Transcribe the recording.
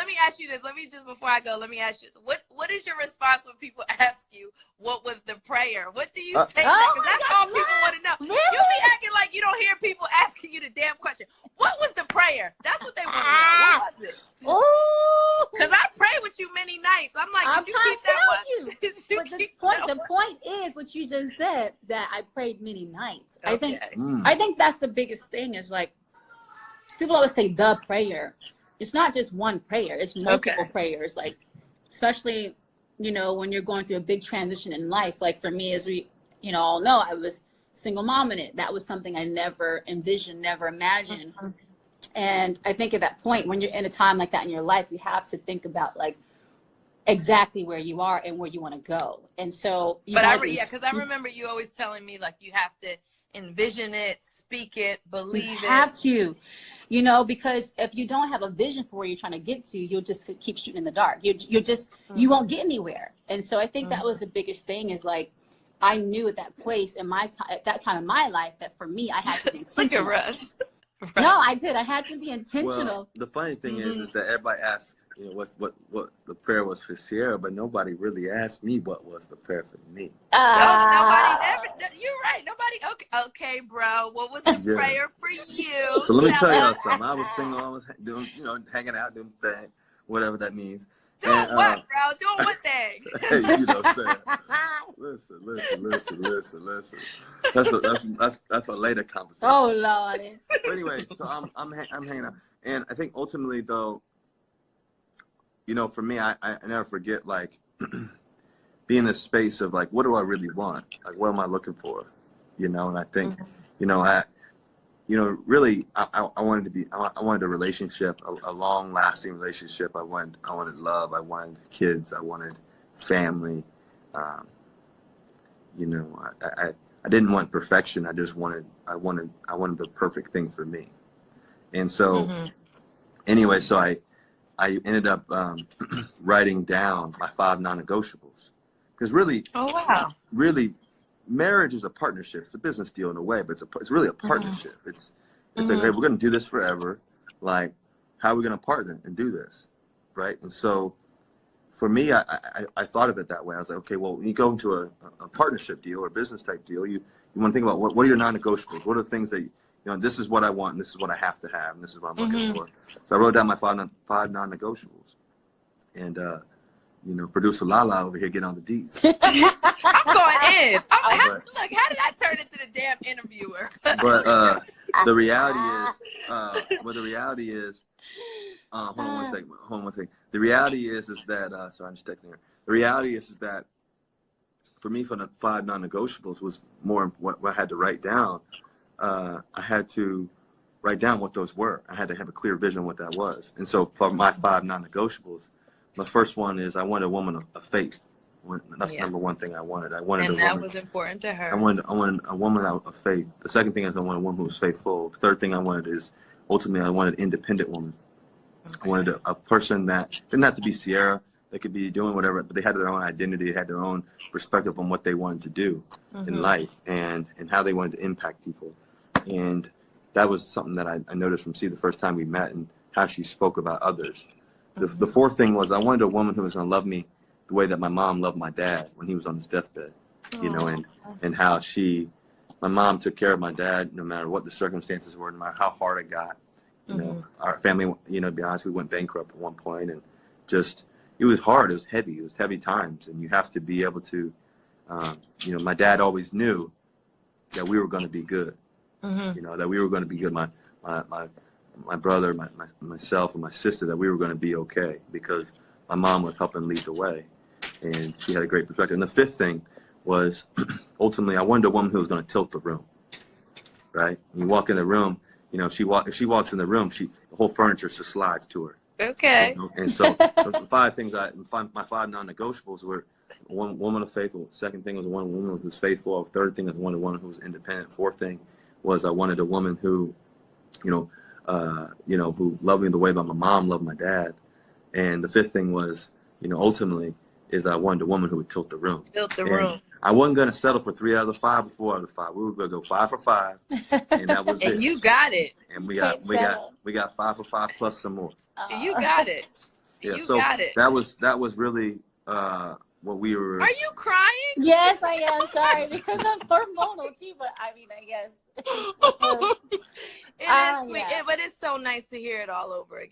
let me ask you this. Before I go, let me ask you this. What is your response when people ask you what was the prayer? What do you say? Because that's all people want to know. Really? You be acting like you don't hear people asking you the damn question. What was the prayer? That's what they want to know. What was it? Because I pray with you many nights. I'm like, did you keep that one? But the point is what you just said, that I prayed many nights. Okay. I think that's the biggest thing, is like, people always say the prayer. It's not just one prayer. It's multiple prayers. Like, especially, you know, when you're going through a big transition in life. Like for me, as we, you know, all know, I was single mom in it. That was something I never envisioned, never imagined. And I think at that point, when you're in a time like that in your life, you have to think about like exactly where you are and where you want to go. And so, because I remember you always telling me like you have to envision it, speak it, believe it. You have to, you know, because if you don't have a vision for where you're trying to get to, you'll just keep shooting in the dark. You just you won't get anywhere. And so I think that was the biggest thing, is like, I knew at that place in my time, at that time in my life, that for me, I had to be intentional. Look at Russ. Right. No, I did. I had to be intentional. Well, the funny thing is that everybody asks, you know, what the prayer was for Ciara, but nobody really asked me what was the prayer for me. Nobody ever. You're right. Nobody. Okay, bro. What was the prayer for you? So let me tell y'all something. I was single. I was doing, you know, hanging out, doing thing, whatever that means. Doing what, bro? Doing what thing? Hey, you know what I'm saying? Listen. That's a later conversation. Oh Lord. But anyway, so I'm hanging out, and I think ultimately though, you know, for me, I never forget, like, being in a space of like, what do I really want? Like, what am I looking for? You know, and I think, you know, really, I wanted a relationship, a long-lasting relationship. I wanted love. I wanted kids. I wanted family. You know, I didn't want perfection. I wanted the perfect thing for me. And so, anyway, so I ended up writing down my 5 non-negotiables, because really, really, marriage is a partnership. It's a business deal in a way, but it's really a partnership. It's like, hey, we're going to do this forever. Like, how are we going to partner and do this, right? And so, for me, I thought of it that way. I was like, okay, well, when you go into a partnership deal or a business type deal, you want to think about what are your non-negotiables? What are the things that, you know, this is what I want, and this is what I have to have, and this is what I'm looking for. So I wrote down my 5 non-negotiables, and you know, producer Lala over here getting on the deets. I'm going in. Look, how did I turn into the damn interviewer? But the reality is, hold on one second. The reality is that sorry, I'm just texting her. The reality is that for me, for the 5 non-negotiables was more what I had to write down. I had to write down what those were. I had to have a clear vision of what that was. And so for my 5 non-negotiables, the first one is I wanted a woman of faith. That's the number one thing I wanted. And that was important to her. I wanted a woman of faith. The second thing is I wanted a woman who was faithful. The third thing I wanted is, ultimately, I wanted an independent woman. I wanted a person that didn't have to be Ciara. They could be doing whatever, but they had their own identity. They had their own perspective on what they wanted to do in life and how they wanted to impact people. And that was something that I noticed from the first time we met, and how she spoke about others. The fourth thing was I wanted a woman who was going to love me the way that my mom loved my dad when he was on his deathbed, you know, and how my mom took care of my dad no matter what the circumstances were, no matter how hard it got. You know, our family, you know, to be honest, we went bankrupt at one point, and just, it was hard. It was heavy times, and you have to be able to, you know, my dad always knew that we were going to be good, you know, that we were going to be good. My brother, myself, and my sister, that we were going to be okay, because my mom was helping lead the way, and she had a great perspective. And the fifth thing was, ultimately, I wanted a woman who was going to tilt the room, right? When you walk in the room, you know, if she walks in the room, the whole furniture just slides to her. Okay. You know? And so the 5 things my 5 non-negotiables were: one woman of faith. Second thing was one woman who was faithful. Third thing was one woman who was independent. Fourth thing was I wanted a woman who, who loved me the way that my mom loved my dad. And the fifth thing was, you know, ultimately, is I wanted a woman who would tilt the room. I wasn't going to settle for 3 out of 5 or 4 out of 5. We were going to go 5 for 5, and that was it. And you got it. And we got 5 for 5 plus some more. You got it. Yeah, you so got it. That was really what we were. Are you crying? Yes, I am. Sorry, because I'm hormonal too. But I mean, I guess It is sweet, but it's so nice to hear it all over again.